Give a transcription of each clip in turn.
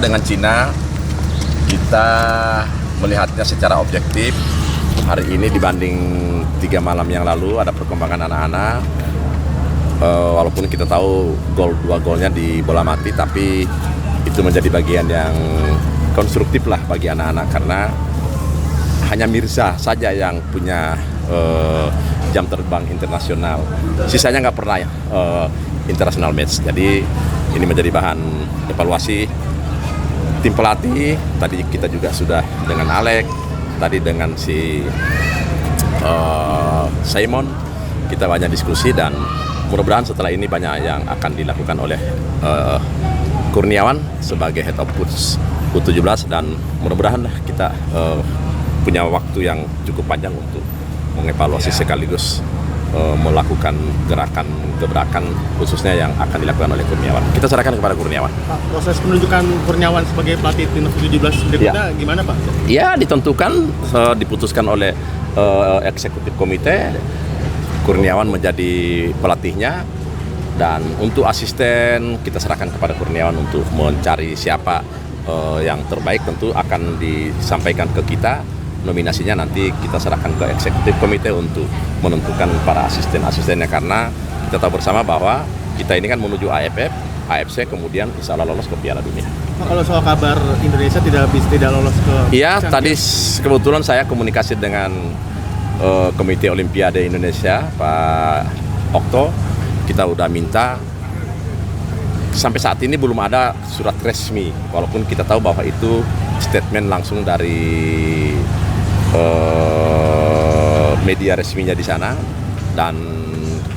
dengan Cina, kita melihatnya secara objektif. Hari ini dibanding 3 malam yang lalu ada perkembangan anak-anak. Walaupun kita tahu dua golnya di bola mati, tapi itu menjadi bagian yang konstruktif lah bagi anak-anak, karena hanya Mirza saja yang punya jam terbang internasional. Sisanya nggak pernah international match. Jadi ini menjadi bahan evaluasi tim pelatih. Tadi kita juga sudah dengan Alex, tadi dengan si Simon, kita banyak diskusi, dan mudah-mudahan setelah ini banyak yang akan dilakukan oleh Kurniawan sebagai head of coach U17, dan mudah-mudahan kita punya waktu yang cukup panjang untuk mengevaluasi sekaligus melakukan gebrakan khususnya yang akan dilakukan oleh Kurniawan. Kita serahkan kepada Kurniawan. Pak, proses penunjukan Kurniawan sebagai pelatih timnas U17 berikutnya gimana, Pak? Ya, ditentukan, diputuskan oleh eksekutif komite. Kurniawan menjadi pelatihnya, dan untuk asisten kita serahkan kepada Kurniawan untuk mencari siapa yang terbaik. Tentu akan disampaikan ke kita. Nominasinya nanti kita serahkan ke eksekutif komite untuk menentukan para asisten-asistennya, karena kita tahu bersama bahwa kita ini kan menuju AFF, AFC, kemudian insya Allah lolos ke Piala Dunia. Nah, kalau soal kabar Indonesia tidak lolos ke Iya, tadi kebetulan saya komunikasi dengan Komite Olimpiade Indonesia, Pak Okto. Kita udah minta, sampai saat ini belum ada surat resmi, walaupun kita tahu bahwa itu statement langsung dari media resminya di sana. Dan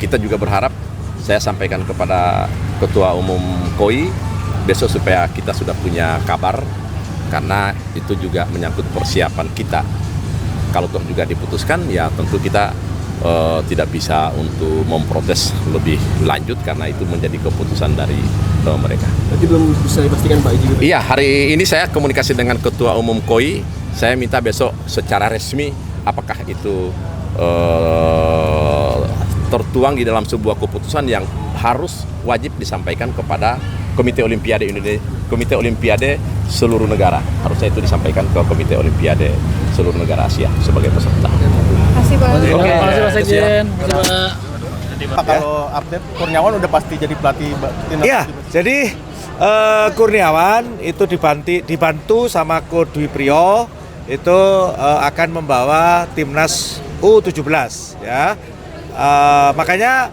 kita juga berharap, saya sampaikan kepada Ketua Umum KOI besok supaya kita sudah punya kabar, karena itu juga menyangkut persiapan kita. Kalau toh juga diputuskan, ya tentu kita tidak bisa untuk memprotes lebih lanjut, karena itu menjadi keputusan dari mereka. Berarti belum bisa dipastikan, Pak Iji? Iya, hari ini saya komunikasi dengan Ketua Umum KOI. Saya minta besok secara resmi apakah itu tertuang di dalam sebuah keputusan yang harus wajib disampaikan kepada Komite Olimpiade Indonesia, Komite Olimpiade seluruh negara. Harusnya itu disampaikan ke Komite Olimpiade seluruh negara Asia sebagai peserta. Terima kasih, Pak. Oke, Terima kasih, Pak Sekjen. Pak, kalau update Kurniawan udah pasti jadi pelatih timnas. Iya, jadi Kurniawan itu dibantu sama Coach Dwi Priyo, itu akan membawa timnas U17 ya. Makanya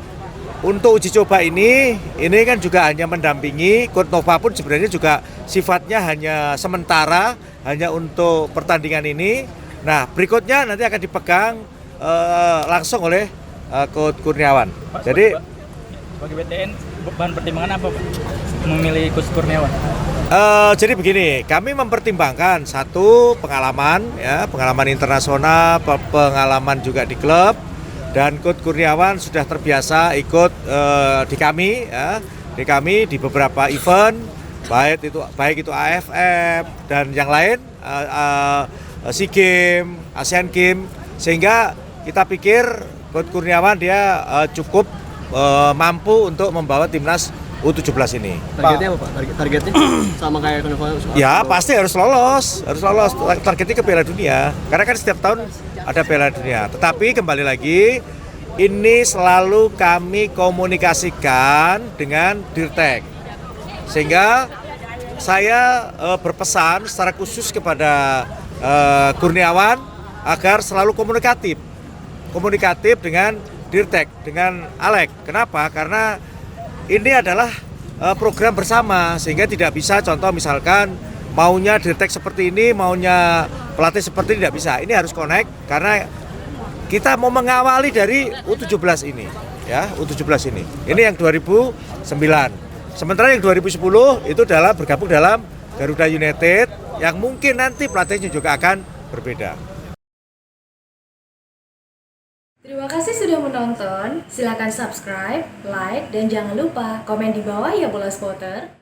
untuk uji coba ini kan juga hanya mendampingi. Coach Nova pun sebenarnya juga sifatnya hanya sementara, hanya untuk pertandingan ini. Nah, berikutnya nanti akan dipegang langsung oleh Coach Kurniawan. Pak, Jadi bagi BTN bahan pertimbangan apa, Pak, memilih Coach Kurniawan? Jadi begini, kami mempertimbangkan satu pengalaman internasional, pengalaman juga di klub, dan Coach Kurniawan sudah terbiasa ikut di kami di beberapa event, baik itu AFF dan yang lain, SEA Games, Asian Games, sehingga kita pikir Coach Kurniawan dia cukup mampu untuk membawa timnas U17 ini. Targetnya apa, Pak? Targetnya sama kayak Kurniawan? Ya, pasti harus lolos. Targetnya ke Piala Dunia. Karena kan setiap tahun ada Piala Dunia. Tetapi kembali lagi, ini selalu kami komunikasikan dengan Dirtek. Sehingga saya berpesan secara khusus kepada Kurniawan agar selalu komunikatif dengan Dirtek, dengan Alex. Kenapa? Karena ini adalah program bersama, sehingga tidak bisa contoh misalkan maunya Dirtek seperti ini, maunya pelatih seperti ini, tidak bisa. Ini harus connect, karena kita mau mengawali dari U17 ini, ya, U17 ini. Ini yang 2009. Sementara yang 2010 itu bergabung dalam Garuda United, yang mungkin nanti pelatihnya juga akan berbeda. Terima kasih sudah menonton. Silakan subscribe, like, dan jangan lupa komen di bawah ya, Bola Spotter.